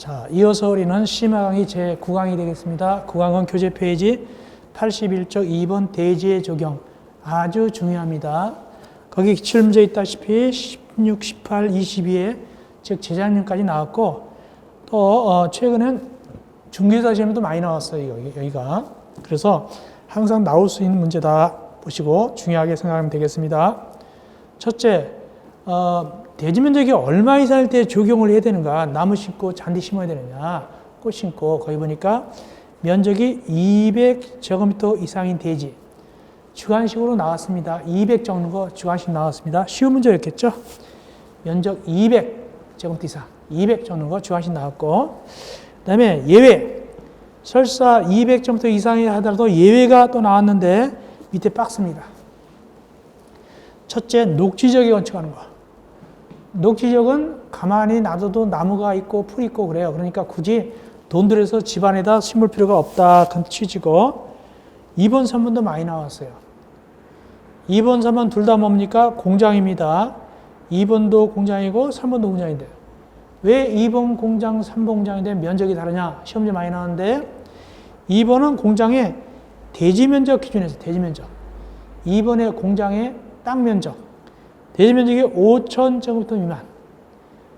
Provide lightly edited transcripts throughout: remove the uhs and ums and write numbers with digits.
자, 이어서 우리는 심화 강의 제9강이 되겠습니다. 9강은 교재 페이지 81쪽 2번 대지의 적용. 아주 중요합니다. 거기 기출문제 있다시피 16, 18, 22에 즉 재작년까지 나왔고 또 최근엔 중개사 시험에도 많이 나왔어요. 여기가. 그래서 항상 나올 수 있는 문제다 보시고 중요하게 생각하면 되겠습니다. 첫째, 대지 면적이 얼마 이상일 때 적용을 해야 되는가? 나무 심고 잔디 심어야 되느냐? 꽃 심고 거기 보니까 면적이 200제곱미터 이상인 대지. 주관식으로 나왔습니다. 200 적는 거 주관식 나왔습니다. 쉬운 문제였겠죠? 면적 200제곱미터 이상. 200 적는 거 주관식 나왔고 그 다음에 예외. 설사 200제곱미터 이상이 하더라도 예외가 또 나왔는데 밑에 박스입니다. 첫째, 녹지지역에 건축하는 거. 녹지지역은 가만히 놔둬도 나무가 있고 풀이 있고 그래요. 그러니까 굳이 돈 들여서 집안에다 심을 필요가 없다. 그런 취지고 2번, 3번도 많이 나왔어요. 2번, 3번 둘 다 뭡니까? 공장입니다. 2번도 공장이고 3번도 공장인데 왜 2번 공장, 3번 공장인데 면적이 다르냐? 시험지 많이 나왔는데 2번은 공장의 대지 면적 기준에서 대지 면적 2번의 공장의 땅 면적 대지 면적이 5,000제곱미터 미만.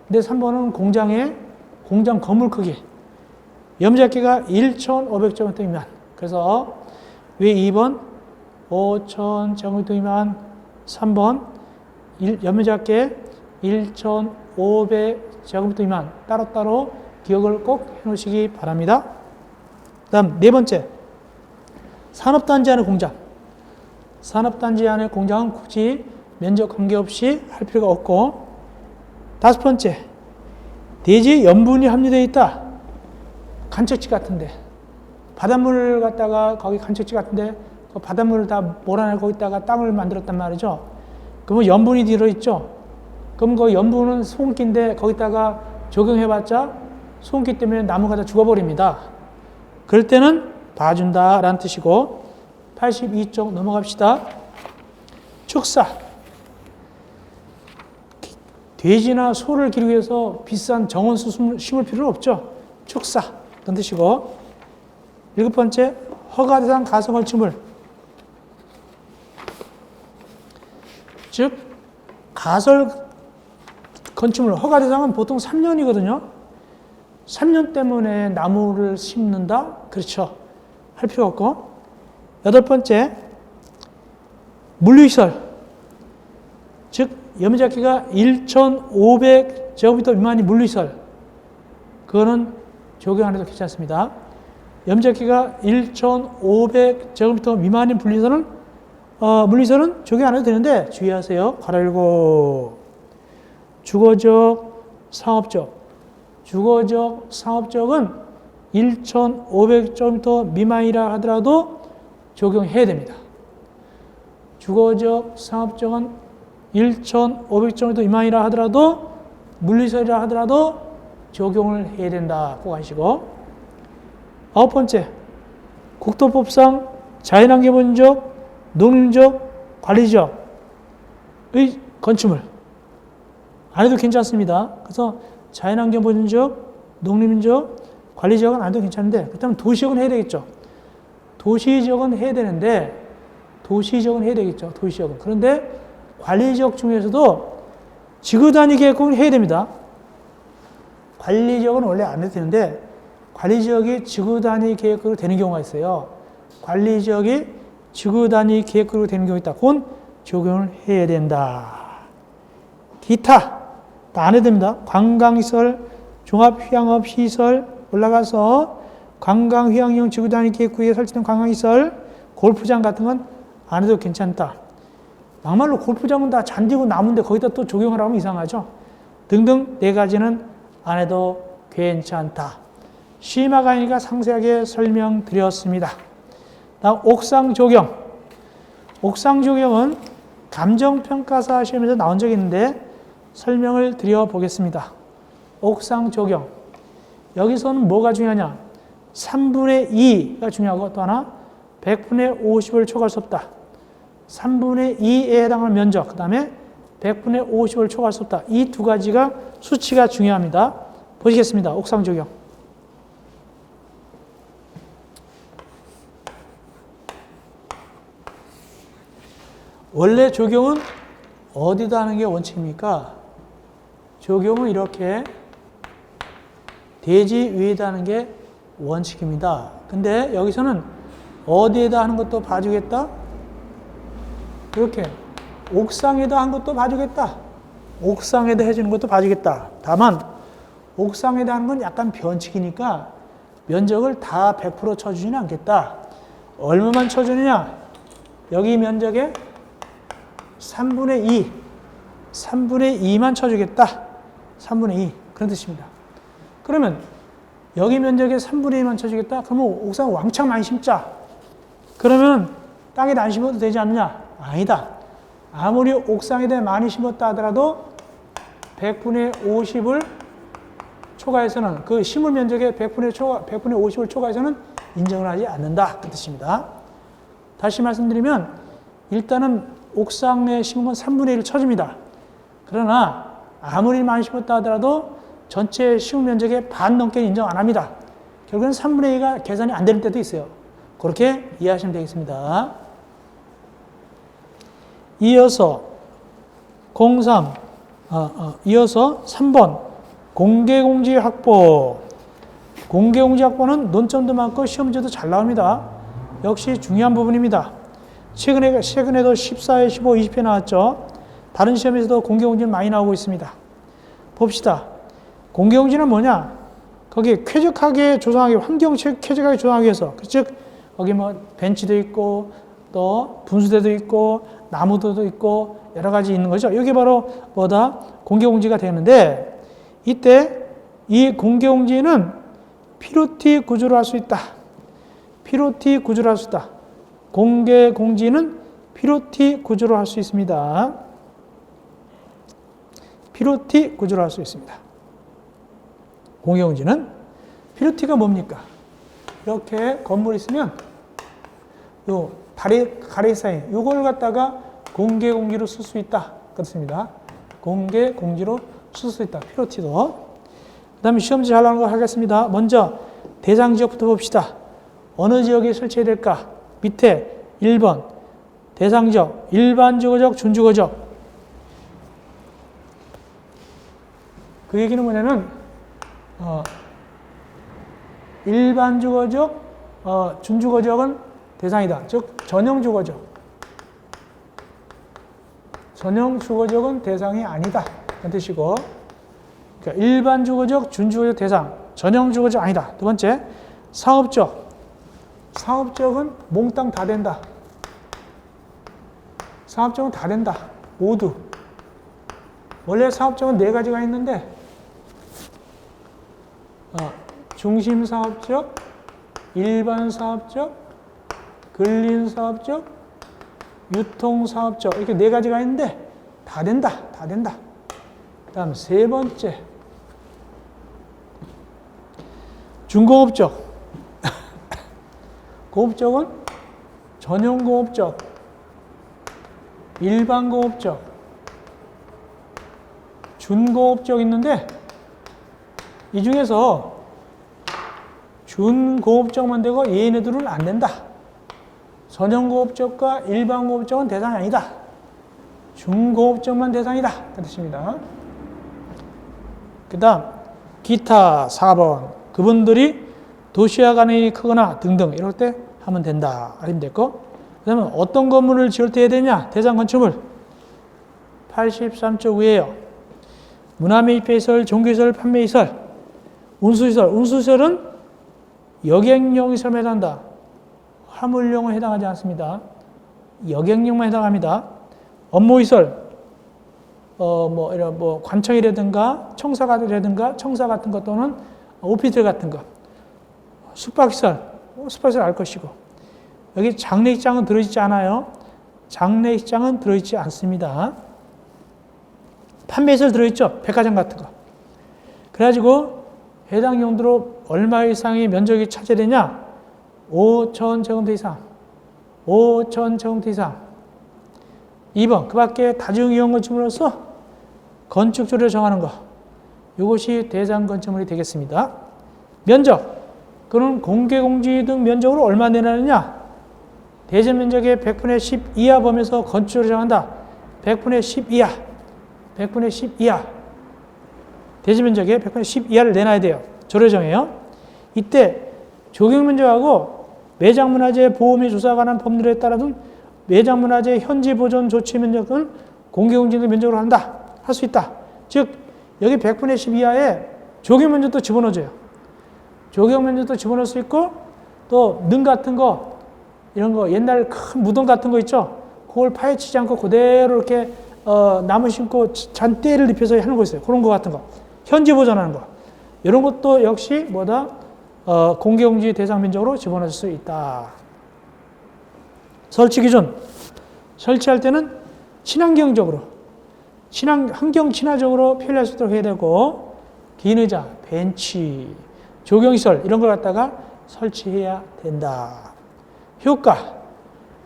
근데 3번은 공장 건물 크기. 염작기가 1,500제곱미터 미만. 그래서 왜 2번 5,000제곱미터 미만, 3번 염작기 1,500제곱미터 미만. 따로따로 기억을 꼭 해놓으시기 바랍니다. 그 다음 네 번째, 산업단지 안의 공장. 산업단지 안의 공장은 굳이 면적 관계없이 할 필요가 없고 다섯 번째, 대지에 염분이 함유되어 있다. 간척지 같은데 바닷물을 갖다가 거기 간척지 같은데 그 바닷물을 다 몰아내고 거기다가 땅을 만들었단 말이죠. 그러면 염분이 들어있죠. 그럼 그 염분은 소금기인데 거기다가 적용해봤자 소금기 때문에 나무가 다 죽어버립니다. 그럴 때는 봐준다라는 뜻이고 82쪽 넘어갑시다. 축사. 돼지나 소를 기르기 위해서 비싼 정원수 심을 필요는 없죠. 축사. 그런 뜻이고. 일곱 번째, 허가대상 가설 건축물. 즉, 가설 건축물, 허가대상은 보통 3년이거든요. 3년 때문에 나무를 심는다? 그렇죠. 할 필요 없고. 여덟 번째, 물류시설. 즉, 염작기가 1,500제곱미터 미만이 물류시설. 그거는 적용 안 해도 괜찮습니다. 염작기가 1,500제곱미터 미만인 물류시설은 적용 안 해도 되는데 주의하세요. 괄호 열고. 주거적, 상업적. 주거적, 상업적은 1,500제곱미터 미만이라 하더라도 적용해야 됩니다. 주거적, 상업적은 1,500제곱미터 미만이라 하더라도 물리설이라 하더라도 적용을 해야 된다. 꼭 아시고. 아홉 번째, 국토법상 자연환경본적, 농림적, 관리지역의 건축물. 안 해도 괜찮습니다. 그래서 자연환경본적, 농림적, 관리지역은 안 해도 괜찮은데 그렇다면 도시지역은 해야 되겠죠. 도시지역은 해야 되겠죠. 도시지역은. 그런데 관리지역 중에서도 지구단위 계획은 해야 됩니다. 관리지역은 원래 안 해도 되는데 관리지역이 지구단위 계획으로 되는 경우가 있어요. 관리지역이 지구단위 계획으로 되는 경우가 있다. 그건 적용을 해야 된다. 기타 다 안 해도 됩니다. 관광시설, 종합휴양업시설 올라가서 관광휴양용 지구단위 계획구에 설치된 관광시설, 골프장 같은 건 안 해도 괜찮다. 막말로 골프장은 다 잔디고 나무인데 거기다 또 적용을 하면 이상하죠. 등등 네 가지는 안 해도 괜찮다. 심화 강의가 상세하게 설명드렸습니다. 다음 옥상 적용. 옥상 적용은 감정평가사 시험에서 나온 적이 있는데 설명을 드려보겠습니다. 옥상 적용. 여기서는 뭐가 중요하냐? 3분의 2가 중요하고 또 하나 100분의 50을 초과할 수 없다. 3분의 2에 해당하는 면적, 그 다음에 100분의 50을 초과할 수 없다. 이 두 가지가 수치가 중요합니다. 보시겠습니다. 옥상 적용. 원래 적용은 어디다 하는 게 원칙입니까? 적용은 이렇게 대지 위에다 하는 게 원칙입니다. 근데 여기서는 어디에다 하는 것도 봐주겠다? 이렇게 옥상에다 한 것도 봐주겠다. 옥상에다 해주는 것도 봐주겠다. 다만 옥상에다 하는 건 약간 변칙이니까 면적을 다 100% 쳐주지는 않겠다. 얼마만 쳐주느냐? 여기 면적의 3분의 2, 3분의 2만 쳐주겠다. 3분의 2. 그런 뜻입니다. 그러면 여기 면적의 3분의 2만 쳐주겠다. 그러면 옥상 왕창 많이 심자. 그러면 땅에다 안 심어도 되지 않느냐? 아니다. 아무리 옥상에 대해 많이 심었다 하더라도 100분의 50을 초과해서는 그 심을 면적의 100분의 50을 초과해서는 인정을 하지 않는다. 그 뜻입니다. 다시 말씀드리면 일단은 옥상에 심은 건 3분의 1을 쳐줍니다. 그러나 아무리 많이 심었다 하더라도 전체 심은 면적의 반 넘게는 인정 안 합니다. 결국은 3분의 2가 계산이 안 되는 때도 있어요. 그렇게 이해하시면 되겠습니다. 이어서 3번 공개공지 확보. 공개공지 확보는 논점도 많고 시험지도 잘 나옵니다. 역시 중요한 부분입니다. 최근에도 14회, 15, 20회 나왔죠. 다른 시험에서도 공개공지는 많이 나오고 있습니다. 봅시다. 공개공지는 뭐냐? 거기 쾌적하게 조성하기, 환경 쾌적하게 조성하기 위해서, 즉 거기 뭐 벤치도 있고 또 분수대도 있고 나무도 있고 여러 가지 있는 거죠. 이게 바로 뭐다? 공개공지가 되는데 이때 이 공개공지는 피로티 구조로 할 수 있다. 피로티 구조로 할 수 있다. 공개공지는 피로티 구조로 할 수 있습니다. 피로티 구조로 할 수 있습니다. 공개공지는 피로티가 뭡니까? 이렇게 건물이 있으면 요 가래 사인 요걸 갖다가 공개공지로 쓸 수 있다. 그렇습니다. 공개공지로 쓸 수 있다. 피로티도. 그 다음에 시험지 잘 나오는 거 하겠습니다. 먼저 대상 지역부터 봅시다. 어느 지역에 설치해야 될까? 밑에 1번 대상 지역, 일반 주거적, 준주거적. 그 얘기는 뭐냐면 일반 주거적, 준주거적은 대상이다. 즉 전용 주거적. 전용 주거적은 대상이 아니다. 그런 뜻이고, 그러니까 일반 주거적, 준주거적 대상, 전용 주거적 아니다. 두 번째, 사업적. 사업적은 몽땅 다 된다. 사업적은 다 된다. 모두. 원래 사업적은 4가지가 있는데 중심 사업적, 일반 사업적, 근린 사업적, 유통 사업적 이렇게 4가지가 있는데 다 된다. 다 된다. 다음 세 번째 중공업적. 공업적은 전용 공업적, 일반 공업적, 준공업적 있는데 이 중에서 준공업적만 되고 얘네들은 안 된다. 전용 공업적과 일반 공업적은 대상이 아니다. 준공업적만 대상이다. 그 뜻입니다. 그 다음 기타 4번 그분들이 도시와 간이 크거나 등등 이럴 때 하면 된다. 알면 됐고, 그 다음에 어떤 건물을 지을 때 해야 되냐? 대상 건축물 83.9에요. 문화매입시설, 종교시설, 판매시설, 운수시설. 운수시설은 여객용 시설에 해당한다. 화물용은 해당하지 않습니다. 여객용만 해당합니다. 업무시설, 관청이라든가 청사가라든가 청사 같은 것 또는 오피스텔 같은 것. 숙박시설, 숙박시설 알 것이고. 여기 장례식장은 들어있지 않아요. 장례식장은 들어있지 않습니다. 판매시설 들어있죠. 백화점 같은 거. 그래가지고 해당 용도로 얼마 이상의 면적이 차지되냐? 5,000제곱미터 이상. 5,000제곱미터 이상. 2번, 그 밖에 다중이용 건축물로서 건축조례를 정하는 거. 이것이 대상 건축물이 되겠습니다. 면적. 그는 공개공지 등 면적으로 얼마 내나느냐? 대전 면적의 100분의 10 이하 범위에서 건축을 정한다. 100분의 10 이하. 100분의 10 이하. 대전 면적의 100분의 10 이하를 내놔야 돼요. 조례 정해요. 이때 적용 면적하고 매장문화재 보호 및 조사에 관한 법률에 따라 둔 매장문화재 현지 보존 조치 면적은 공개공지 등 면적으로 한다. 할 수 있다. 즉 여기 100분의 10 이하에 적용 면적도 집어넣어줘요. 적용 면적도 집어넣을 수 있고 또 능 같은 거 이런 거 옛날 큰 무덤 같은 거 있죠. 그걸 파헤치지 않고 그대로 이렇게 나무 심고 잔대를 입혀서 하는 거 있어요. 그런 거 같은 거. 현지 보존하는 거. 이런 것도 역시 뭐다? 공개공지 대상 면적으로 집어넣을 수 있다. 설치 기준. 설치할 때는 친환경적으로, 환경 친화적으로 편리할 수 있도록 해야 되고, 긴 의자, 벤치, 조경시설 이런 걸 갖다가 설치해야 된다. 효과.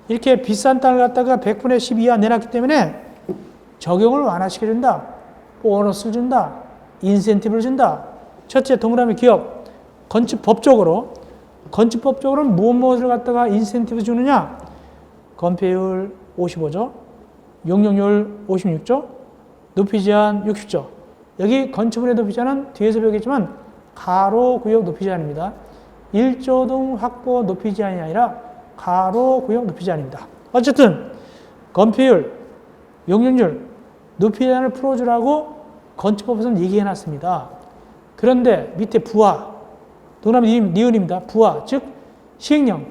이렇게 비싼 땅을 갖다가 100분의 10 이하 내놨기 때문에 적용을 완화시켜준다. 보너스를 준다. 인센티브를 준다. 첫째, 동그라미 기업. 건축법적으로는 무엇을 갖다가 인센티브 주느냐? 건폐율 55조, 용적률 56조, 높이 제한 60조. 여기 건축물의 높이 제한은 뒤에서 배우겠지만 가로 구역 높이 제한입니다. 1조 등 확보 높이 제한이 아니라 가로 구역 높이 제한입니다. 어쨌든 건폐율, 용적률, 높이 제한을 풀어주라고 건축법에서는 얘기해놨습니다. 그런데 밑에 부하, 동그라미 니은입니다. 부하, 즉 시행령,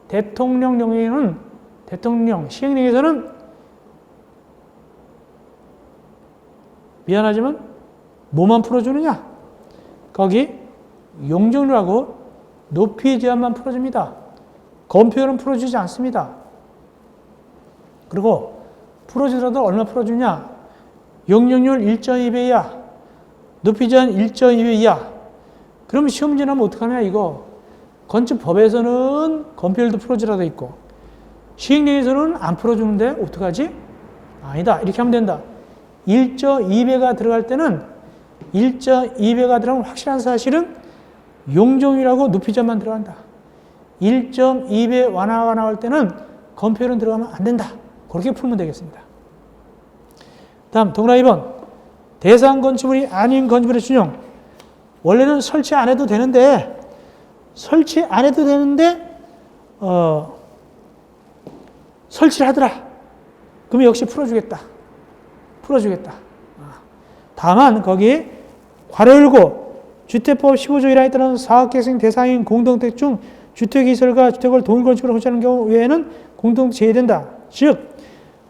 대통령령에는 시행령에서는 미안하지만 뭐만 풀어주느냐? 거기 용적률하고 높이 제한만 풀어줍니다. 건폐율은 풀어주지 않습니다. 그리고 풀어주더라도 얼마 풀어주냐? 용적률 1.2배 이하, 높이 제한 1.2배 이하. 그럼 시험 문제 나면 어떡하냐 이거. 건축법에서는 건폐율도 풀어주라고 돼 있고 시행령에서는 안 풀어주는데 어떡하지? 아니다. 이렇게 하면 된다. 1.2배가 들어갈 때는 1.2배가 들어가면 확실한 사실은 용적률하고 높이 제한만 들어간다. 1.2배 완화가 나올 때는 건폐율은 들어가면 안 된다. 그렇게 풀면 되겠습니다. 다음 동그라미 2번. 대상 건축물이 아닌 건축물의 준용. 원래는 설치 안 해도 되는데 설치를 하더라. 그러면 역시 풀어주겠다. 다만 거기 괄호 열고 주택법 15조 1항에 따른 사업계획 대상인 공동택 중 주택시설과 주택을 동일건축으로 건축하는 경우 외에는 공동택 제외된다. 즉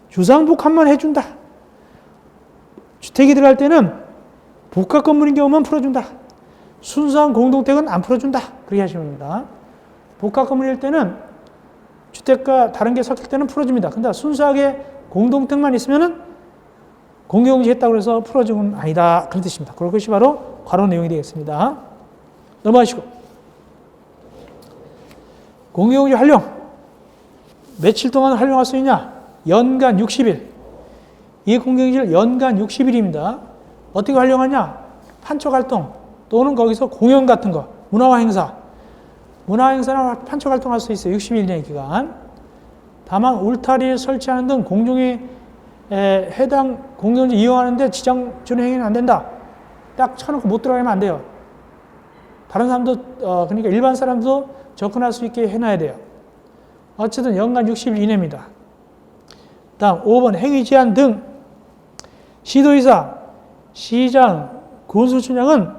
주상복합만 해준다. 주택이 들어갈 때는 복합 건물인 경우만 풀어준다. 순수한 공동택은 안 풀어준다. 그렇게 하시면 됩니다. 복합 건물일 때는 주택과 다른 게 섞일 때는 풀어줍니다. 근데 순수하게 공동택만 있으면은 공개공지 했다고 해서 풀어주는 건 아니다. 그런 뜻입니다. 그것이 바로 괄호 내용이 되겠습니다. 넘어가시고. 공개공지 활용. 며칠 동안 활용할 수 있냐? 연간 60일. 이 공개공지를 연간 60일입니다. 어떻게 활용하냐? 판촉활동 또는 거기서 공연 같은 거, 문화화 행사나 판촉활동 할 수 있어요. 60일 기간. 다만 울타리 설치하는 등 공중에 해당 공개공지 이용하는데 지장 주는 행위는 안 된다. 딱 쳐놓고 못 들어가면 안 돼요. 다른 사람도 그러니까 일반 사람도 접근할 수 있게 해놔야 돼요. 어쨌든 연간 60일 이내입니다. 다음 5번 행위 제한 등 시도의사, 시장, 군수청장은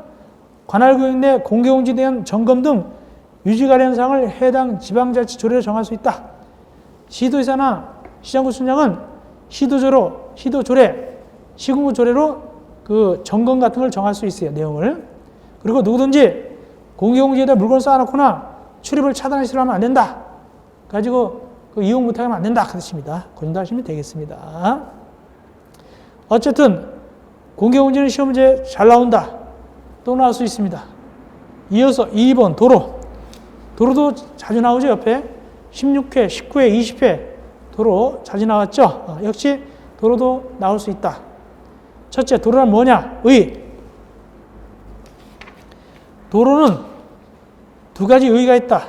관할구역 내 공개공지에 대한 점검 등 유지 관련 사항을 해당 지방자치 조례로 정할 수 있다. 시도의사나 시장군수청장은 시도조례, 시군구 조례로 그 점검 같은 걸 정할 수 있어요. 내용을. 그리고 누구든지 공개공지에다 물건 쌓아놓거나 출입을 차단하시려 하면 안 된다. 가지고 그 이용 못하게 하면 안 된다. 그 뜻입니다. 고정하시면 되겠습니다. 어쨌든 공개공지는 시험 문제 잘 나온다. 또 나올 수 있습니다. 이어서 2번 도로도 자주 나오죠. 옆에 16회, 19회, 20회 도로 자주 나왔죠. 역시 도로도 나올 수 있다. 첫째, 도로란 뭐냐? 도로는 두 가지 의의가 있다.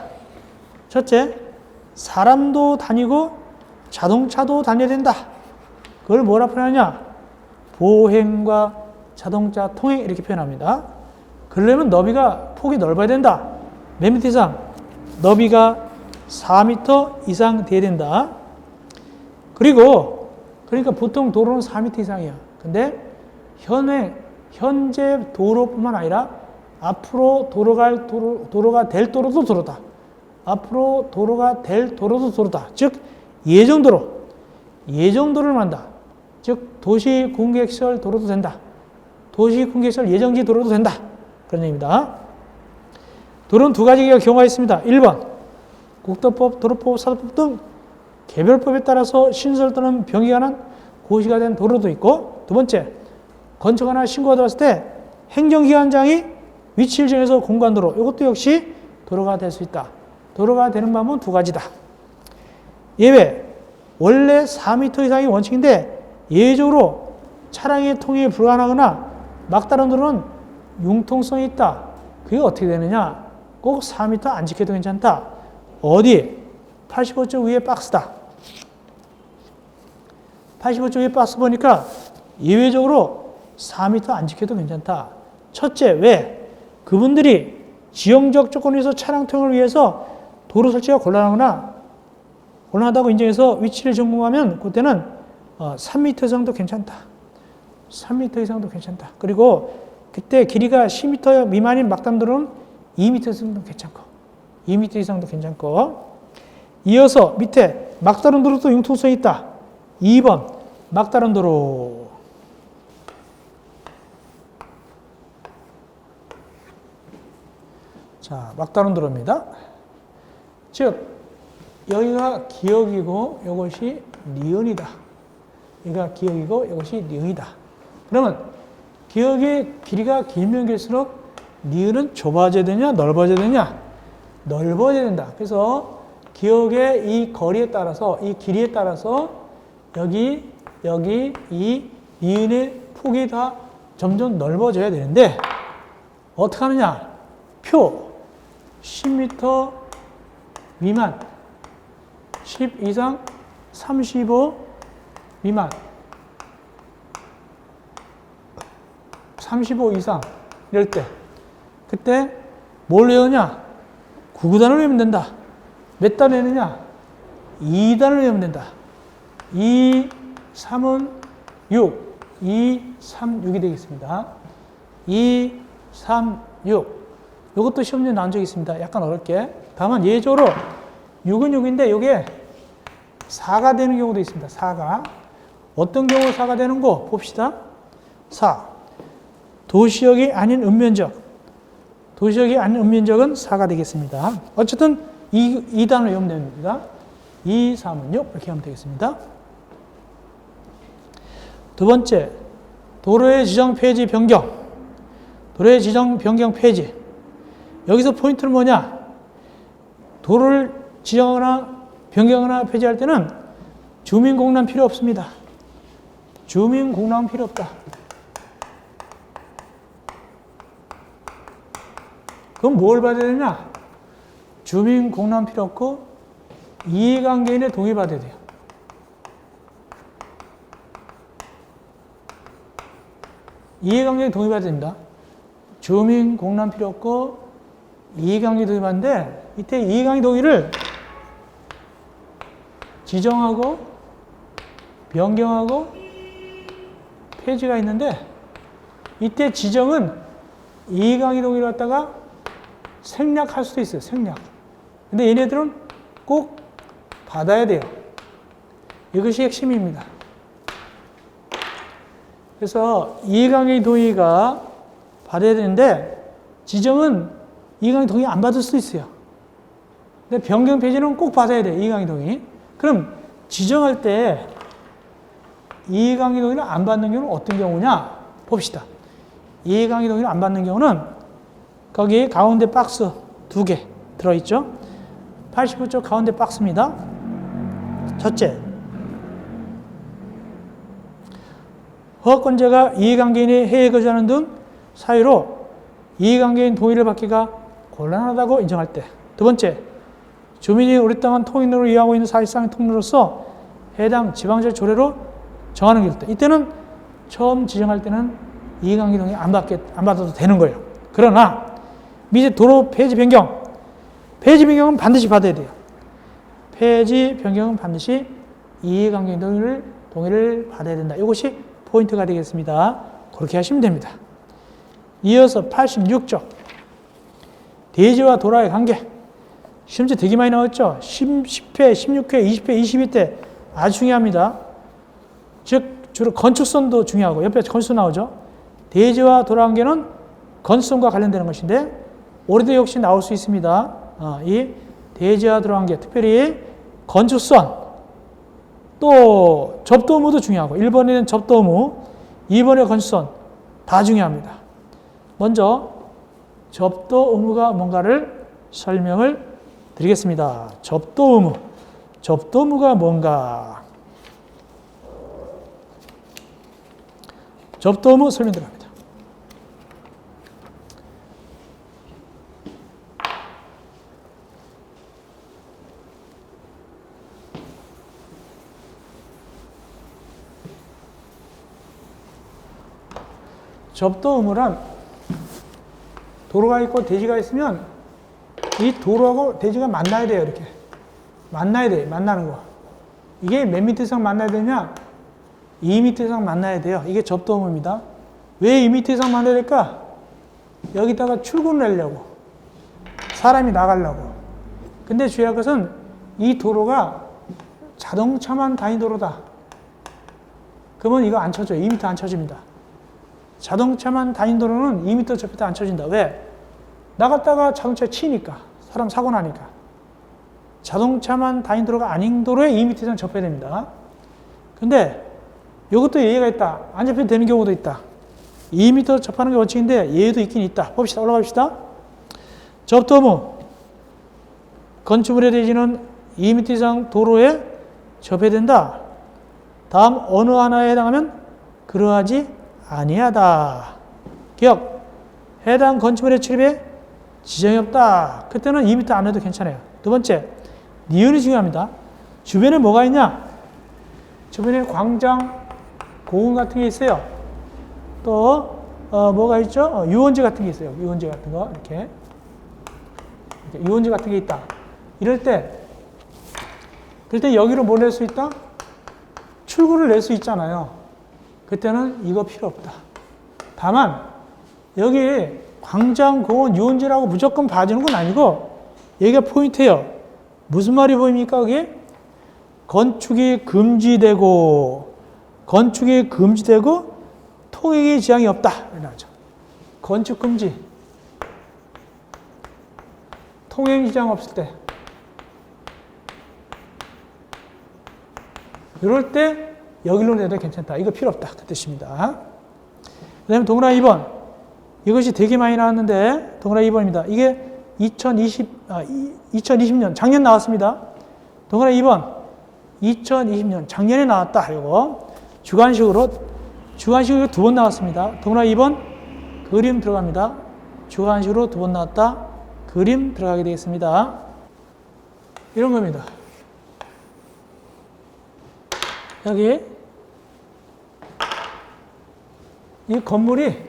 첫째, 사람도 다니고 자동차도 다녀야 된다. 그걸 뭐라 표현하냐? 보행과 자동차 통행 이렇게 표현합니다. 그러려면 너비가 폭이 넓어야 된다. 몇 미터 이상? 너비가 4m 이상 돼야 된다. 그러니까 보통 도로는 4m 이상이야. 근데 현재 도로뿐만 아니라 앞으로 도로가 될 도로도 도로다. 앞으로 도로가 될 도로도 도로다. 즉 예정도를 말한다. 즉 도시 공개시설 도로도 된다. 도시 공개시설 예정지 도로도 된다. 그런 얘기입니다. 도로는 두 가지 경우가 있습니다. 1번 국도법, 도로법, 사도법 등 개별법에 따라서 신설 또는 변경하는 고시가 된 도로도 있고, 두 번째 건축하나 신고가 들어왔을 때 행정기관장이 위치를 정해서 공간 도로, 이것도 역시 도로가 될 수 있다. 도로가 되는 방법은 두 가지다. 예외, 원래 4m 이상이 원칙인데 예외적으로 차량의 통행이 불가능하거나 막다른 도로는 융통성이 있다. 그게 어떻게 되느냐? 꼭 4m 안 지켜도 괜찮다. 어디? 85쪽 위에 박스다. 85쪽 위에 박스 보니까 예외적으로 4m 안 지켜도 괜찮다. 첫째, 왜? 그분들이 지형적 조건에서 차량 통행을 위해서 도로 설치가 곤란하다고 인정해서 위치를 점검하면 그때는 3m 이상도 괜찮다. 3m 이상도 괜찮다. 그리고 그때 길이가 10m 미만인 막담도로는 2m 이상도 괜찮고 2m 이상도 괜찮고, 이어서 밑에 막다른 도로도 융통성이 있다. 2번 막다른 도로. 자, 막다른 도로입니다. 즉 여기가 기역이고 이것이 니은이다. 여기가 기역이고 이것이 니은이다. 그러면 기역의 길이가 길면 길수록 니은은 좁아져야 되냐 넓어져야 되냐? 넓어져야 된다. 그래서 기역의 이 거리에 따라서, 이 길이에 따라서 여기 이 니은의 폭이 다 점점 넓어져야 되는데 어떻게 하느냐? 표 10m 미만, 10 이상, 35 미만, 35 이상 이럴 때 그때 뭘 외우냐? 9구단을 외우면 된다. 몇 단 외우느냐? 2단을 외우면 된다. 2, 3은 6, 2, 3, 6이 되겠습니다. 2, 3, 6. 이것도 시험지에 나온 적이 있습니다. 약간 어렵게. 다만 예조로 6은 6인데 이게 4가 되는 경우도 있습니다. 4가. 어떤 경우 4가 되는 거 봅시다. 4. 도시역이 아닌 읍면적. 도시역이 아닌 읍면적은 4가 되겠습니다. 어쨌든 2단을 외우면 됩니다. 2, 3은 6 이렇게 하면 되겠습니다. 두 번째, 도로의 지정 폐지 변경. 도로의 지정 변경 폐지. 여기서 포인트는 뭐냐? 도로를 지정하거나 변경하거나 폐지할 때는 주민공람 필요 없습니다. 주민공람 필요 없다. 그럼 뭘 받아야 되냐? 주민공람 필요 없고 이해관계인의 동의 받아야 돼요. 이해관계인 동의 받아야 됩니다. 주민공람 필요 없고 이해관계 동의 받는데 이때 이해관계 동의를 지정하고 변경하고 폐지가 있는데 이때 지정은 이해관계 동의를 갖다가 생략할 수도 있어요. 생략. 근데 얘네들은 꼭 받아야 돼요. 이것이 핵심입니다. 그래서 이해관계 동의가 받아야 되는데 지정은 이해관계 동의 안 받을 수도 있어요. 근데 변경 폐지는 꼭 받아야 돼요. 이해관계 동의. 그럼 지정할 때 이해관계 동의를 안 받는 경우는 어떤 경우냐? 봅시다. 이해관계 동의를 안 받는 경우는 거기 가운데 박스 2개 들어있죠? 89쪽 가운데 박스입니다. 첫째, 허가권자가 이해관계인의 해외 거주하는 등 사유로 이해관계인 동의를 받기가 곤란하다고 인정할 때. 두 번째, 주민이 우리 땅은 통행로로 이용하고 있는 사실상 통로로서 해당 지방적 조례로 정하는 길 때. 이때는 처음 지정할 때는 이해관계 동의 안 받아도 되는 거예요. 그러나 밑에 도로 폐지 변경. 폐지 변경은 반드시 받아야 돼요. 폐지 변경은 반드시 이해관계 동의를 받아야 된다. 이것이 포인트가 되겠습니다. 그렇게 하시면 됩니다. 이어서 86쪽. 대지와 도로의 관계. 시험지 되게 많이 나왔죠? 10회, 16회, 20회, 22회 아주 중요합니다. 즉, 주로 건축선도 중요하고, 옆에 건축선 나오죠? 대지와 도로 관계는 건축선과 관련되는 것인데, 올해도 역시 나올 수 있습니다. 이 대지와 도로 관계, 특별히 건축선, 또 접도 의무도 중요하고, 1번에는 접도 의무, 2번에 건축선, 다 중요합니다. 먼저 접도 의무가 뭔가를 설명을 드리겠습니다. 접도 의무. 접도 의무가 뭔가? 접도 의무 설명 들어갑니다. 접도 의무란 도로가 있고 대지가 있으면 이 도로하고 대지가 만나야 돼요. 이렇게 만나야 돼. 만나는 거. 이게 몇 미터 이상 만나야 되냐? 2m 이상 만나야 돼요. 이게 접도 의무입니다. 왜 2m 이상 만나야 될까? 여기다가 출근을 하려고, 사람이 나가려고. 근데 중요한 것은 이 도로가 자동차만 다니는 도로다. 그러면 이거 안 쳐줘요. 2m 안 쳐줍니다. 자동차만 다니는 도로는 2m 접해도 안 쳐진다. 왜? 나갔다가 자동차 치니까, 사람 사고 나니까. 자동차만 다니는 도로가 아닌 도로에 2m 이상 접해야 됩니다. 근데 이것도 예외가 있다. 안 접해도 되는 경우도 있다. 2m 접하는 게 원칙인데 예외도 있긴 있다. 봅시다. 올라갑시다. 접도 의무. 건축물의 대지는 2m 이상 도로에 접해야 된다. 다음 어느 하나에 해당하면 그러하지 아니하다. 기억. 해당 건축물의 출입에 지정이 없다. 그때는 2m 안 해도 괜찮아요. 두 번째, 니은이 중요합니다. 주변에 뭐가 있냐? 주변에 광장, 공원 같은 게 있어요. 또 뭐가 있죠? 유원지 같은 게 있어요. 유원지 같은 거 이렇게 유원지 같은 게 있다. 이럴 때 여기로 뭐 낼 수 있다? 출구를 낼 수 있잖아요. 그때는 이거 필요 없다. 다만 여기 광장, 공원, 유원지라고 무조건 봐주는 건 아니고 여기가 포인트예요. 무슨 말이 보입니까? 여기 건축이 금지되고 통행에 지장이 없다. 이러죠. 건축 금지. 통행 지장 없을 때. 이럴 때 여기로 내도 괜찮다. 이거 필요 없다. 그 뜻입니다. 그 다음에 동그라미 2번. 이것이 되게 많이 나왔는데 동그라미 2번입니다. 이게 2020년 작년 나왔습니다. 동그라미 2번. 2020년 작년에 나왔다. 이거 주관식으로 두 번 나왔습니다. 동그라미 2번 그림 들어갑니다. 주관식으로 두 번 나왔다. 그림 들어가게 되겠습니다. 이런 겁니다. 여기 이 건물이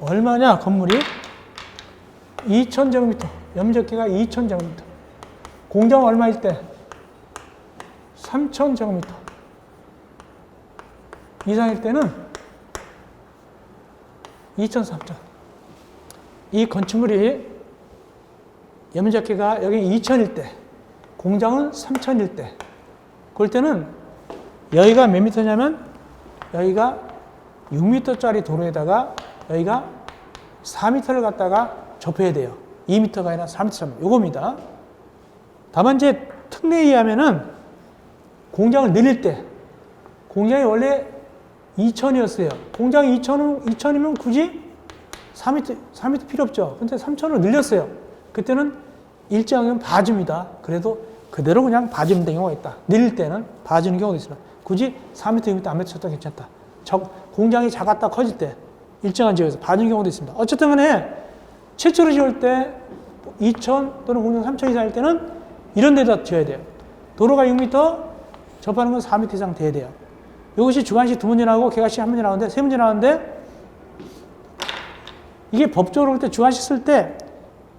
얼마냐? 건물이 2000제곱미터, 면적계가 2000제곱미터. 공장 얼마일 때? 3000제곱미터 이상일 때는 2003천. 이 건축물이 면적계가 여기 2000일 때, 공장은 3000일 때, 그럴 때는 여기가 몇 미터냐면 여기가 6미터짜리 도로에다가 여기가 4미터를 갖다가 접해야 돼요. 2미터가 아니라 4미터. 요겁니다. 다만 이제 특례에 의하면은 공장을 늘릴 때, 공장이 원래 2000이었어요. 공장이 2000이면 굳이 4m 필요 없죠. 근데 3000으로 늘렸어요. 그때는 일정하면 봐줍니다. 그래도 그대로 그냥 봐주면 되는 경우가 있다. 늘릴 때는 봐주는 경우가 있습니다. 굳이 4m, 6m 안 맺혔다 괜찮다. 공장이 작았다 커질 때 일정한 지역에서 받은 경우도 있습니다. 어쨌든 간에 최초로 지을 때 2천 또는 공정 3천 이상일 때는 이런 데다 지어야 돼요. 도로가 6m, 접하는 건 4m 이상 돼야 돼요. 이것이 주관식 2문제 나오고 개관식 1문제 나오는데 3문제 나오는데 이게 법적으로 볼 때 주관식 쓸 때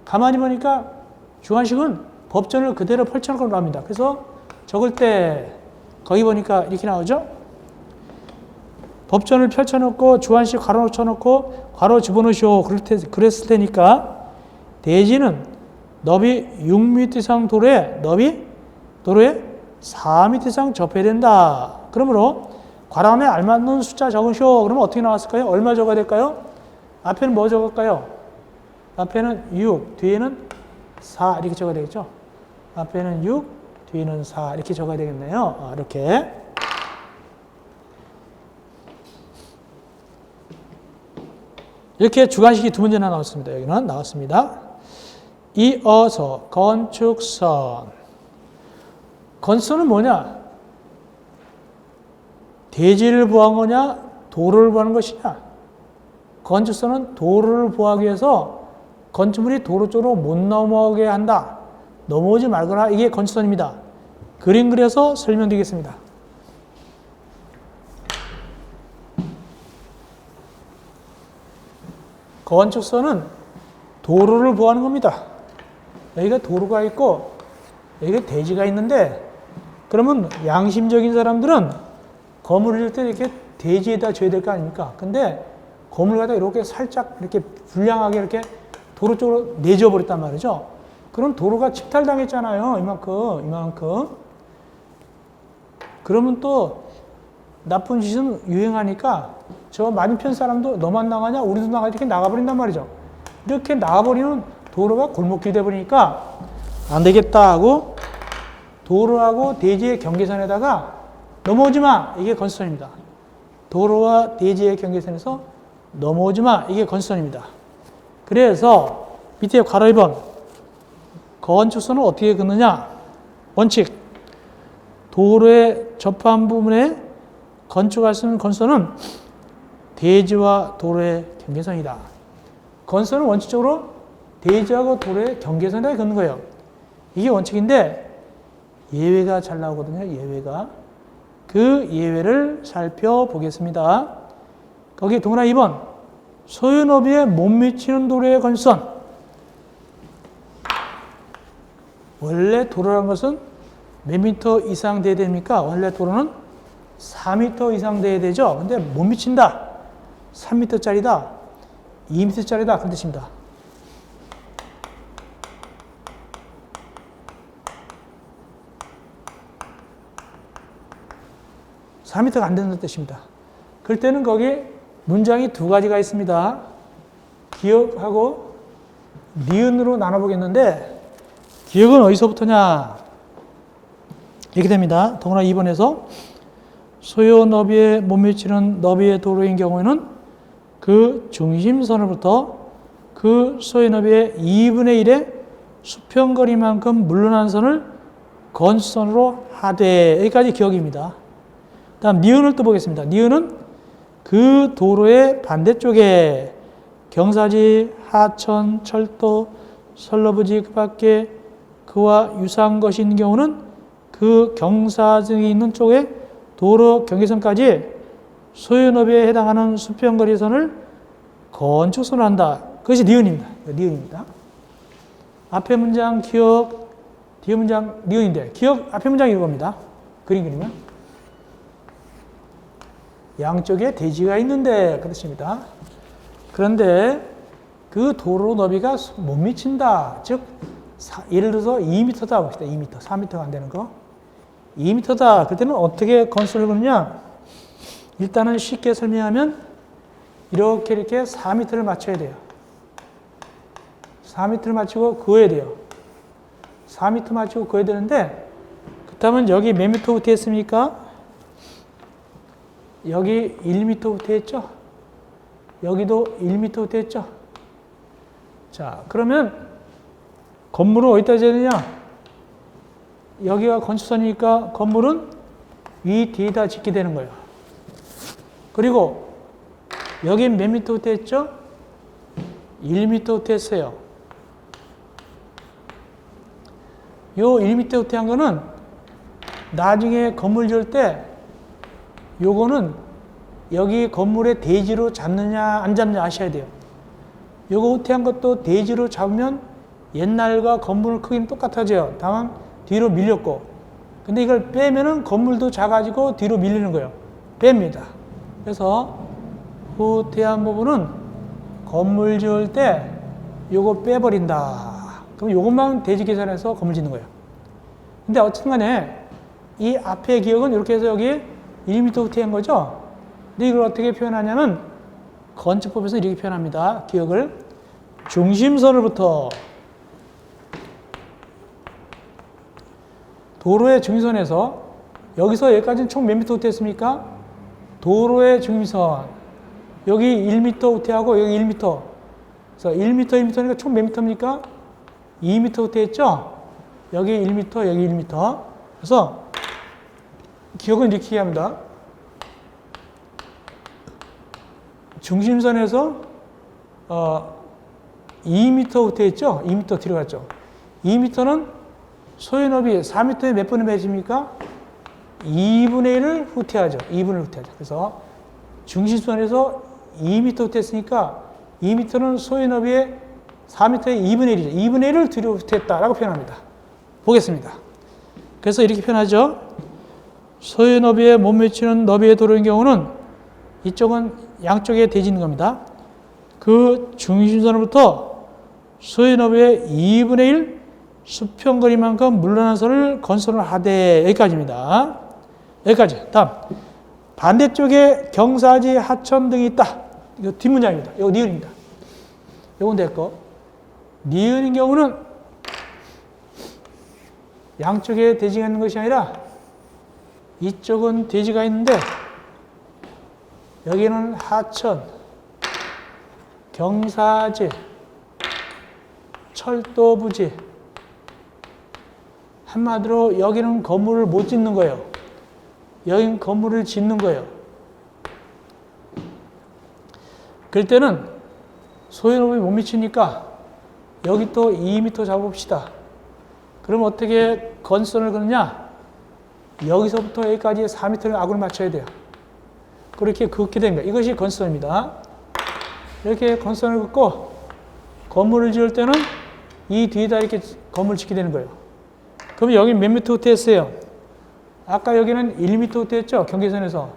가만히 보니까 주관식은 법전을 그대로 펼쳐놓고 나옵니다. 그래서 적을 때 거기 보니까 이렇게 나오죠. 법전을 펼쳐놓고 주관식 괄호 쳐놓고 괄호 집어넣으시오. 그랬을 테니까 대지는 너비 6m 이상 도로에 4m 이상 접해야 된다. 그러므로 괄호 안에 알맞는 숫자 적으시오. 그러면 어떻게 나왔을까요? 얼마 적어야 될까요? 앞에는 뭐 적을까요? 앞에는 6, 뒤에는 4 이렇게 적어야 되겠죠? 앞에는 6, 뒤에는 4 이렇게 적어야 되겠네요. 이렇게. 이렇게 주관식이 2문제나 나왔습니다. 여기는 나왔습니다. 이어서 건축선. 건축선은 뭐냐? 대지를 보호한 거냐? 도로를 보호하는 것이냐? 건축선은 도로를 보호하기 위해서 건축물이 도로 쪽으로 못 넘어오게 한다. 넘어오지 말거나 이게 건축선입니다. 그림 그려서 설명드리겠습니다. 건축선은 도로를 보호하는 겁니다. 여기가 도로가 있고 여기가 대지가 있는데 그러면 양심적인 사람들은 건물을 지을 때 이렇게 대지에다 줘야 될 거 아닙니까? 근데 건물 갖다 이렇게 살짝 이렇게 불량하게 이렇게 도로 쪽으로 내줘 버렸단 말이죠. 그럼 도로가 침탈당했잖아요. 이만큼. 그러면 또 나쁜 짓은 유행하니까 저 맞은편 사람도 너만 나가냐? 우리도 나가냐? 이렇게 나가버린단 말이죠. 이렇게 나가버리는 도로가 골목길이 돼버리니까 안 되겠다 하고 도로하고 대지의 경계선에다가 넘어오지 마. 이게 건축선입니다. 도로와 대지의 경계선에서 넘어오지 마. 이게 건축선입니다. 그래서 밑에 괄호 2번 건축선을 어떻게 긋느냐? 원칙. 도로에 접한 부분에 건축할 수 있는 건축선은 대지와 도로의 경계선이다. 건축선은 원칙적으로 대지하고 도로의 경계선에 긋는 거예요. 이게 원칙인데 예외가 잘 나오거든요. 예외가. 그 예외를 살펴보겠습니다. 거기 동그라미 2번 소유 너비에 못 미치는 도로의 건축선. 원래 도로라는 것은 몇 미터 이상 돼야 됩니까? 원래 도로는 4미터 이상 돼야 되죠. 근데 못 미친다. 3미터짜리다. 2미터짜리다. 그런 뜻입니다. (4미터가) 안 된다는 뜻입니다. 그럴 때는 거기 문장이 2가지가 있습니다. 기억하고 니은으로 나눠보겠는데 기억은 어디서부터냐? 이렇게 됩니다. 동그라미 2번에서 소요 너비에 못 미치는 너비의 도로인 경우에는 그 중심선으로부터 그 소요 너비의 2분의 1의 수평거리만큼 물러난 선을 건축선으로 하되. 여기까지 기억입니다. 다음 니은을 또 보겠습니다. 니은은 그 도로의 반대쪽에 경사지, 하천, 철도, 선로부지 그 밖에 그와 유사한 것이 있는 경우는 그 경사증이 있는 쪽에 도로 경계선까지 소유 너비에 해당하는 수평거리선을 건축선으로 한다. 그것이 니은입니다. 니은입니다. 앞에 문장 기억, 뒤에 문장 니은인데 기억 앞에 문장 이겁니다. 그림 그리면 양쪽에 대지가 있는데 그렇습니다. 그런데 그 도로 너비가 못 미친다. 즉 예를 들어서 2m다 봅시다. 2m, 4m가 안 되는 거. 2m다. 그때는 어떻게 건설을 그러냐? 일단은 쉽게 설명하면 이렇게 4m를 맞춰야 돼요. 4m를 맞추고 그어야 돼요. 4m 맞추고 그어야 되는데 그렇다면 여기 몇 미터부터 했습니까? 여기 1m부터 했죠? 여기도 1m부터 했죠? 자, 그러면 건물은 어디다 지어야 되냐? 여기가 건축선이니까 건물은 위 뒤에다 짓게 되는 거예요. 그리고 여긴 몇 미터부터 했죠? 1미터부터 했어요. 요 1미터부터 한 거는 나중에 건물 지을 때 요거는 여기 건물의 대지로 잡느냐 안 잡느냐 아셔야 돼요. 요거 후퇴한 것도 대지로 잡으면 옛날과 건물 크기는 똑같아져요. 다만 뒤로 밀렸고. 근데 이걸 빼면은 건물도 작아지고 뒤로 밀리는 거예요. 뺍니다. 그래서 후퇴한 부분은 건물 지을 때 요거 빼버린다. 그럼 요것만 대지 계산해서 건물 짓는 거예요. 근데 어쨌든 간에 이 앞의 기억은 이렇게 해서 여기 1m 후퇴한 거죠. 근데 이걸 어떻게 표현하냐면 건축법에서 이렇게 표현합니다. 기억을 중심선으로부터 도로의 중심선에서 여기서 여기까지는 총 몇 미터 후퇴했습니까? 도로의 중심선 여기 1m 후퇴하고 여기 1m 그래서 1m, 1m니까 총 몇 미터입니까? 2m 후퇴했죠? 여기 1m, 여기 1m 그래서 기억은 이렇게 합니다. 중심선에서 2m 후퇴했죠? 2m 뒤로 갔죠? 2m는 소유너비 4m에 몇 분의 몇입니까? 2분의 1을 후퇴하죠. 2분의 1을 후퇴하죠. 그래서 중심선에서 2m 후퇴했으니까 2m는 소유너비의 4m의 2분의 1이죠. 2분의 1을 뒤로 후퇴했다라고 표현합니다. 보겠습니다. 그래서 이렇게 표현하죠. 소유너비에 못 미치는 너비의 도로인 경우는 이쪽은 양쪽에 대지는 겁니다. 그 중심선으로부터 소유너비의 2분의 1 수평거리만큼 물러난 선을 건설을 하되 여기까지입니다. 여기까지. 다음 반대쪽에 경사지, 하천 등이 있다. 이거 뒷문장입니다. 이거 니은입니다. 이건 됐고 니은인 경우는 양쪽에 대지가 있는 것이 아니라 이쪽은 대지가 있는데 여기는 하천, 경사지, 철도부지 한마디로 여기는 건물을 못 짓는 거예요. 여기는 건물을 짓는 거예요. 그럴 때는 소유너비 못 미치니까 여기 또 2m 잡아봅시다. 그럼 어떻게 건선을 그느냐? 여기서부터 여기까지 4m를 악을 맞춰야 돼요. 그렇게 긋게 됩니다. 이것이 건선입니다. 이렇게 건선을 긋고 건물을 지을 때는 이 뒤에다 이렇게 건물을 짓게 되는 거예요. 그럼 여기 몇 미터 후퇴했어요? 아까 여기는 1m 후퇴했죠? 경계선에서.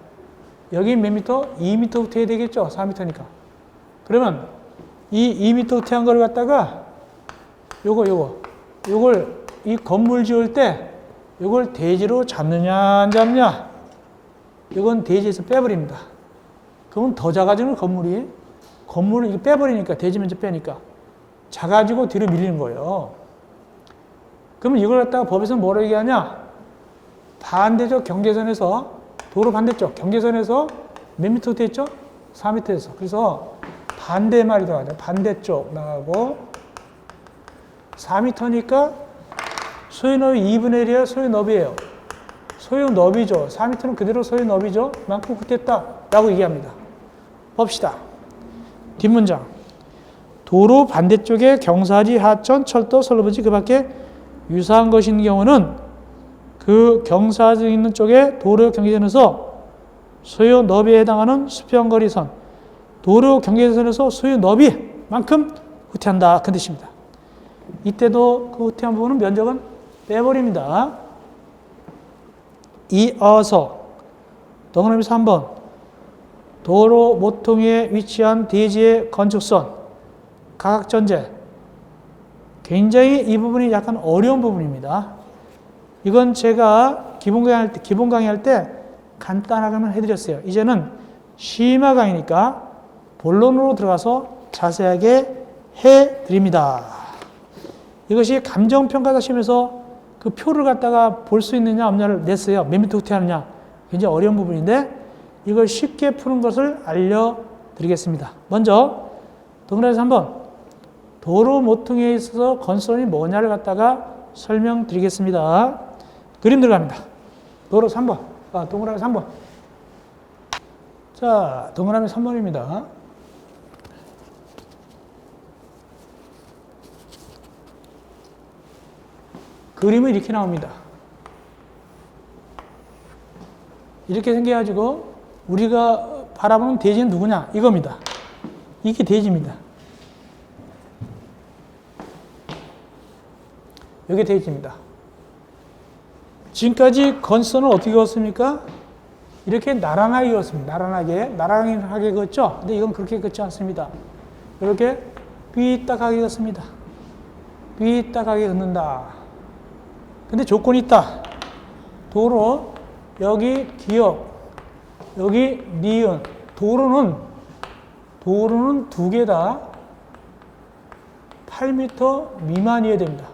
여기 몇 미터? 2m 후퇴해야 되겠죠? 4m니까. 그러면 이 2m 후퇴한 걸 갖다가 요걸 이 건물 지을 때 요걸 대지로 잡느냐 안 잡느냐? 이건 대지에서 빼버립니다. 그러면 더 작아지는 건물을 이거 빼버리니까 대지 면적 빼니까 작아지고 뒤로 밀리는 거예요. 그러면 이걸 갖다가 법에서 뭐라고 얘기하냐? 반대쪽 경계선에서 도로 반대쪽 경계선에서 몇 미터 후퇴했죠? 4m에서. 그래서 반대 말이 들어가죠. 반대쪽 나가고 4m니까 소유너비 2분의 1이에요. 소유너비예요. 소유너비죠. 4m는 그대로 소유너비죠. 만큼 후퇴했다라고 얘기합니다. 봅시다. 뒷문장. 도로 반대쪽에 경사지, 하천, 철도, 선로부지 그 밖에 유사한 것인 경우는 그 경사지 있는 쪽에 도로 경계선에서 소유 너비에 해당하는 수평거리선, 도로 경계선에서 소유 너비만큼 후퇴한다. 그 뜻입니다. 이때도 그 후퇴한 부분은 면적은 빼버립니다. 이어서 동그라미 3번 도로 모퉁이에 위치한 대지의 건축선 가각전제 굉장히 이 부분이 약간 어려운 부분입니다. 이건 제가 기본 강의할 때 간단하게만 해드렸어요. 이제는 심화 강의니까 본론으로 들어가서 자세하게 해드립니다. 이것이 감정평가사 시험에서 그 표를 갖다가 볼 수 있느냐 없느냐를 냈어요. 몇 미터 후퇴하느냐. 굉장히 어려운 부분인데 이걸 쉽게 푸는 것을 알려드리겠습니다. 먼저 동그라미 3번 도로 모퉁이에 있어서 건설이 뭐냐를 갖다가 설명드리겠습니다. 그림 들어갑니다. 도로 3번. 동그라미 3번. 자, 동그라미 3번입니다. 그림은 이렇게 나옵니다. 이렇게 생겨가지고 우리가 바라보는 대지는 누구냐? 이겁니다. 이게 대지입니다. 이게 대지입니다. 지금까지 건선을 어떻게 그었습니까? 이렇게 나란하게 그었습니다. 나란하게 그었죠? 근데 이건 그렇게 그었지 않습니다. 이렇게 삐딱하게 그었습니다. 삐딱하게 긋는다. 근데 조건이 있다. 도로, 여기 기역, 여기 니은. 도로는 두 개 다 8m 미만이어야 됩니다.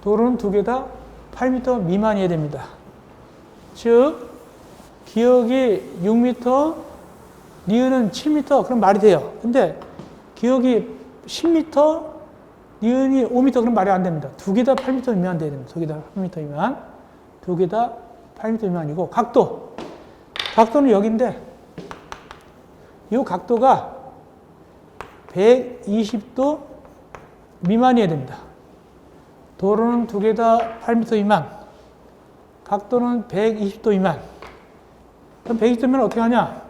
도로는 두 개 다 8m 미만이어야 됩니다. 즉, 기역이 6m, 니은은 7m, 그럼 말이 돼요. 근데 기역이 10m, 니은이 5m, 그럼 말이 안 됩니다. 두 개 다 8m 미만 돼야 됩니다. 두 개 다 8m 미만. 두 개 다 8m 미만이고, 각도는 여기인데, 이 각도가 120도 미만이어야 됩니다. 도로는 두 개 다 8m 미만, 각도는 120도 미만. 그럼 120도면 어떻게 하냐?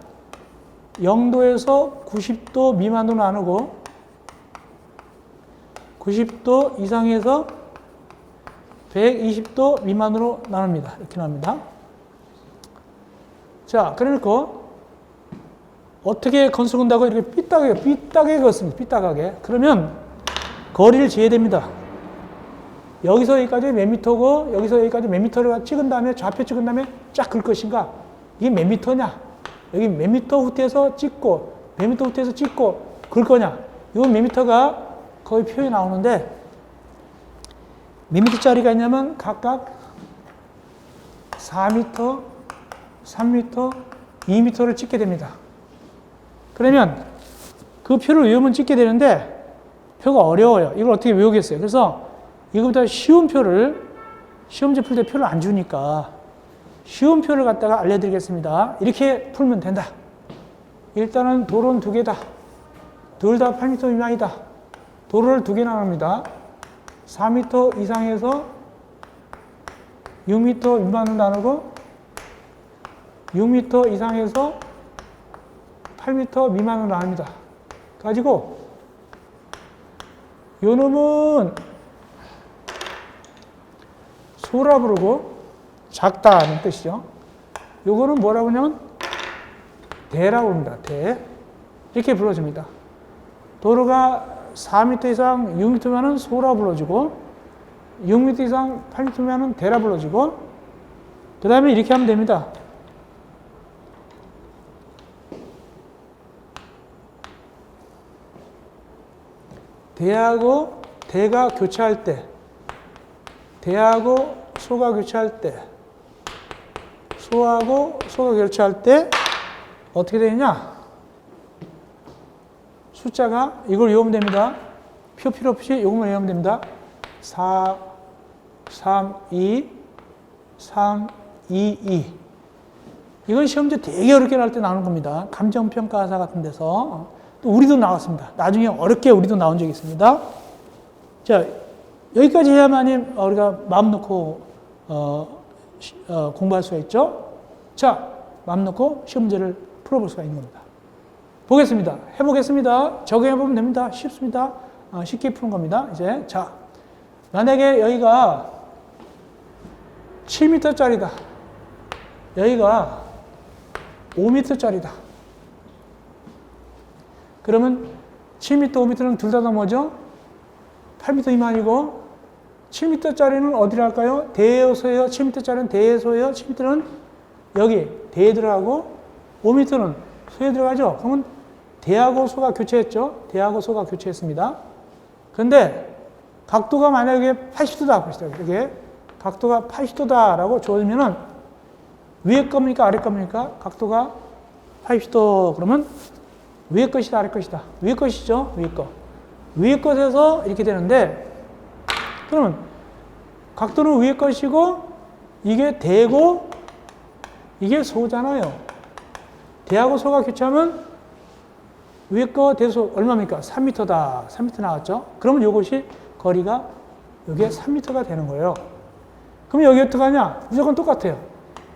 0도에서 90도 미만으로 나누고 90도 이상에서 120도 미만으로 나눕니다. 이렇게 나옵니다. 자, 그래놓고 어떻게 건수근다고 이렇게 삐딱하게 그었습니다. 삐딱하게. 그러면 거리를 재야 됩니다. 여기서 여기까지 몇 미터고 여기서 여기까지 몇 미터를 찍은 다음에 좌표 찍은 다음에 쫙 긁을 것인가? 이게 몇 미터냐? 여기 몇 미터 후퇴해서 찍고 몇 미터 후퇴해서 찍고 긁을 거냐? 이거 몇 미터가 거의 표에 나오는데 몇 미터짜리가 있냐면 각각 4m, 3m, 2m를 찍게 됩니다. 그러면 그 표를 외우면 찍게 되는데 표가 어려워요. 이걸 어떻게 외우겠어요? 그래서 이거보다 쉬운 표를 시험지 풀 때 표를 안 주니까 쉬운 표를 갖다가 알려드리겠습니다. 이렇게 풀면 된다. 일단은 도로는 두 개다. 둘 다 8m 미만이다. 도로를 두 개 나눕니다. 4m 이상에서 6m 미만으로 나누고 6m 이상에서 8m 미만으로 나눕니다. 가지고 요 놈은 소라 부르고 작다는 뜻이죠. 요거는 뭐라고 하냐면 대라고 합니다. 대. 이렇게 불러줍니다. 도로가 4m 이상 6m면은 소라 불러주고 6m 이상 8m면은 대라 불러주고 그 다음에 이렇게 하면 됩니다. 대하고 대가 교차할 때 대하고 소가 교차할 때 소하고 소가 교차할 때 어떻게 되느냐? 숫자가 이걸 외우면 됩니다. 표 필요 없이 이것만 외우면 됩니다. 4, 3, 2, 3, 2, 2. 이건 시험지 되게 어렵게 나올 때 나오는 겁니다. 감정평가사 같은 데서. 또 우리도 나왔습니다. 나중에 어렵게 우리도 나온 적이 있습니다. 자, 여기까지 해야만이 우리가 마음 놓고 공부할 수가 있죠. 자, 마음 놓고 시험 문제를 풀어볼 수가 있는 겁니다. 보겠습니다. 해보겠습니다. 적용해보면 됩니다. 쉽습니다. 쉽게 푸는 겁니다. 이제 자, 만약에 여기가 7m짜리다. 여기가 5m짜리다. 그러면 7m, 5m는 둘 다 뭐죠? 8m 미만이고 7m짜리는 어디로 할까요? 대에 소예요? 7m짜리는 대에 소예요? 7m는 여기 대에 들어가고 5m는 소에 들어가죠? 그러면 대하고 소가 교체했죠? 대하고 소가 교체했습니다. 그런데 각도가 만약에 80도다. 봅시다. 이렇게 각도가 80도다라고 줘주면은 위에 겁니까? 아래 겁니까? 각도가 80도 그러면 위에 것이다, 아래 것이다. 위에 것이죠, 위에 것. 위에 것에서 이렇게 되는데, 그러면 각도는 위에 것이고, 이게 대고, 이게 소잖아요. 대하고 소가 교차하면 위에 거 대소 얼마입니까? 3m다. 3m 나왔죠? 그러면 이것이 거리가 여기에 3m가 되는 거예요. 그럼 여기 어떻게 하냐? 무조건 똑같아요.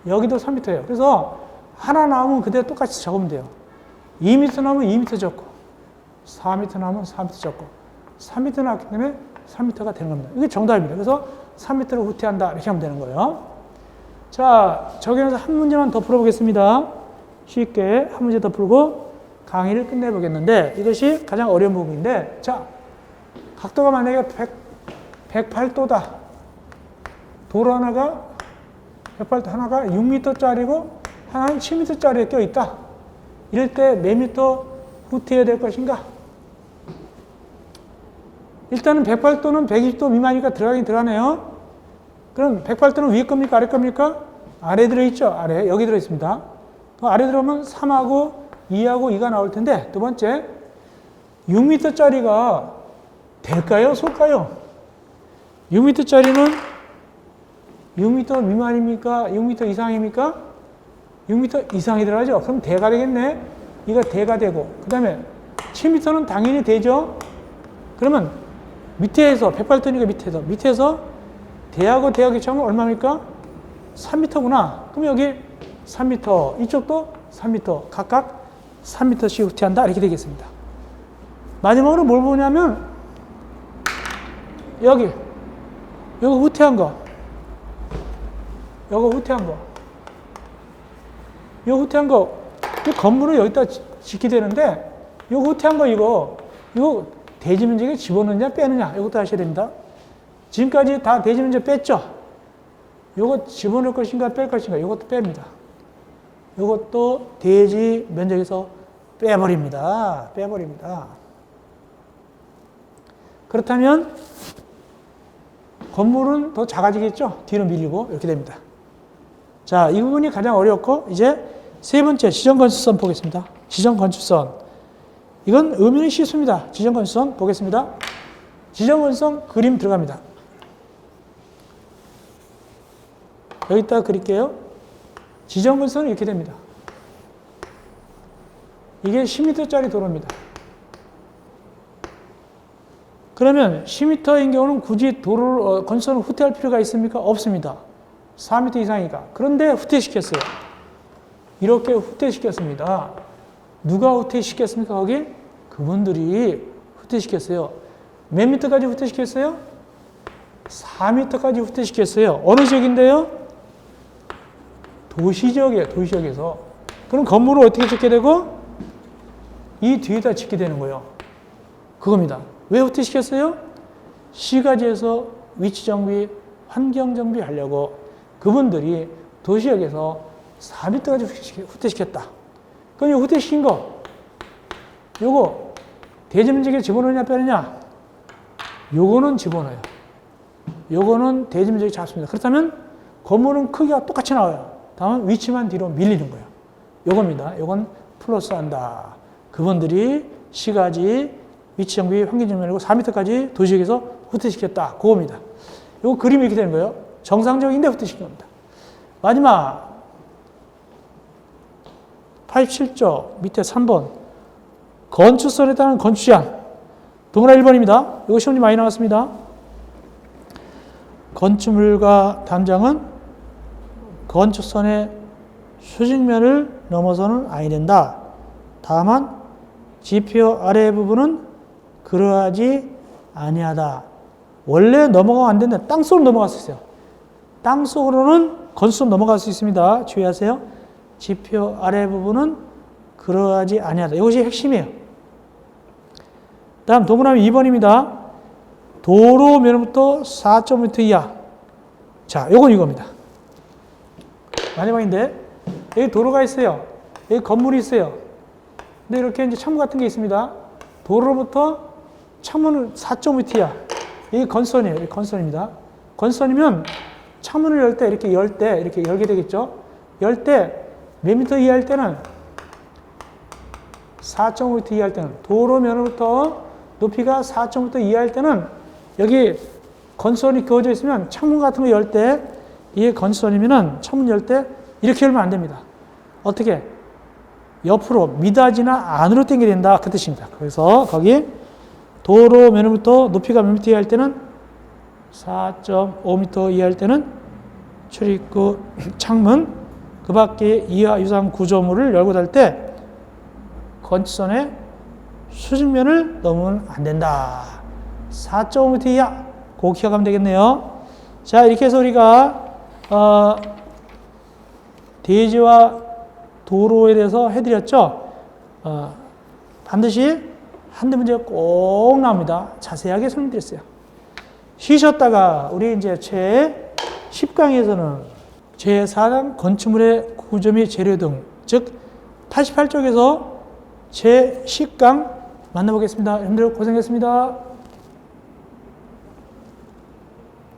여기도 3m예요. 그래서 하나 나오면 그대로 똑같이 적으면 돼요. 2m 나오면 2m 적고 4m 나오면 4m 적고 3m 나왔기 때문에 3m가 되는 겁니다. 이게 정답입니다. 그래서 3m를 후퇴한다. 이렇게 하면 되는 거예요. 자, 적용해서 한 문제만 더 풀어보겠습니다. 쉽게 한 문제 더 풀고 강의를 끝내보겠는데 이것이 가장 어려운 부분인데 자, 각도가 만약에 108도다. 도로 하나가 108도 하나가 6m짜리고 하나는 7m짜리에 껴있다. 이럴 때 몇 미터 후퇴해야 될 것인가? 일단은 108도는 120도 미만이니까 들어가긴 들어가네요. 그럼 108도는 위에 겁니까? 아래 겁니까? 아래 들어있죠? 아래. 여기 들어있습니다. 또 아래 들어오면 3하고 2하고 2가 나올 텐데 두 번째 6m짜리가 될까요? 솔까요? 6m짜리는 6m 미만입니까? 6m 이상입니까? 6m 이상이 들어가죠? 그럼 대가 되겠네? 이거 대가 되고 그 다음에 7m는 당연히 되죠? 그러면 밑에서 108도니까 밑에서 대하고 교차하면 얼마입니까? 3m구나. 그럼 여기 3m, 이쪽도 3m, 각각 3m씩 후퇴한다. 이렇게 되겠습니다. 마지막으로 뭘 보냐면 여기 요거 후퇴한 거 요거 후퇴한 거 요 후퇴한 거 이 건물을 여기다 짓게 되는데 요 후퇴한 거 이거 대지 면적에 집어넣느냐 빼느냐 이것도 하셔야 됩니다. 지금까지 다 대지 면적 뺐죠? 요거 집어넣을 것인가 뺄 것인가 이것도 뺍니다. 이것도 대지 면적에서 빼버립니다. 그렇다면 건물은 더 작아지겠죠? 뒤로 밀리고 이렇게 됩니다. 자, 이 부분이 가장 어렵고 이제 세 번째 지정건축선 보겠습니다. 지정건축선. 이건 의미는 쉽습니다. 지정건축선 보겠습니다. 지정건축선 그림 들어갑니다. 여기다가 그릴게요. 지정건축선은 이렇게 됩니다. 이게 10m짜리 도로입니다. 그러면 10m인 경우는 굳이 도로를, 건축선을 후퇴할 필요가 있습니까? 없습니다. 4m 이상이니까. 그런데 후퇴시켰어요. 이렇게 후퇴시켰습니다. 누가 후퇴시켰습니까? 거기? 그분들이 후퇴시켰어요. 몇 미터까지 후퇴시켰어요? 4m까지 후퇴시켰어요. 어느 지역인데요? 도시지역이에요. 도시지역에서. 그럼 건물을 어떻게 짓게 되고? 이 뒤에다 짓게 되는 거예요. 그겁니다. 왜 후퇴시켰어요? 시가지에서 위치정비, 환경정비 하려고 그분들이 도시역에서 4m까지 후퇴시켰다. 그럼 이 후퇴시킨 거, 요거 대지면적에 집어넣느냐 빼느냐? 요거는 집어넣어요. 요거는 대지면적이 작습니다. 그렇다면 건물은 크기가 똑같이 나와요. 다만 위치만 뒤로 밀리는 거예요. 요겁니다. 요건 플러스 한다. 그분들이 시가지, 위치정비, 환경정비하고 4m까지 도시역에서 후퇴시켰다. 그겁니다. 요거 그림이 이렇게 되는 거예요. 정상적인데 후퇴시킨 겁니다. 마지막 87조 밑에 3번 건축선에 따른 건축제한 동그라미 1번입니다. 이거 시험이 많이 나왔습니다. 건축물과 담장은 건축선의 수직면을 넘어서는 아니 된다. 다만 지표 아래 부분은 그러하지 아니하다. 원래 넘어가면 안 된다. 땅속으로 넘어갈 수 있어요. 땅속으로는 건축선 넘어갈 수 있습니다. 주의하세요. 지표 아래 부분은 그러하지 아니하다. 이것이 핵심이에요. 다음 동그라미 2번입니다. 도로 면부터 4.5m 이하. 자, 요건 이겁니다. 마지막인데 여기 도로가 있어요. 여기 건물이 있어요. 근데 이렇게 이제 창문 같은 게 있습니다. 도로로부터 창문을 4.5m 이하. 이게 건선이에요. 이게 건선입니다. 건선이면 창문을 열 때 이렇게 열게 되겠죠. 열 때 몇 미터 이하일 때는 4.5m 이하일 때는 도로면으로부터 높이가 4.5m 이하일 때는 여기 건선이 그어져 있으면 창문 같은 거 열 때 이게 건선이면은 창문 열 때 이렇게 열면 안 됩니다. 어떻게? 옆으로 미닫이나 안으로 당겨야 된다. 그 뜻입니다. 그래서 거기 도로 면으로부터 높이가 몇 미터 이하일 때는 4.5m 이하일 때는 출입구 창문 그 밖에 이하 유상 구조물을 열고 닫을 때 건치선의 수직면을 넘으면 안 된다. 4.5m 이하 꼭 기억하면 되겠네요. 자, 이렇게 해서 우리가 대지와 도로에 대해서 해드렸죠. 반드시 한두 문제가 꼭 나옵니다. 자세하게 설명드렸어요. 쉬셨다가 우리 이제 제 10강에서는 제 4강 건축물의 구조 및 재료 등, 즉 88쪽에서 제 10강 만나보겠습니다. 여러분들 고생했습니다.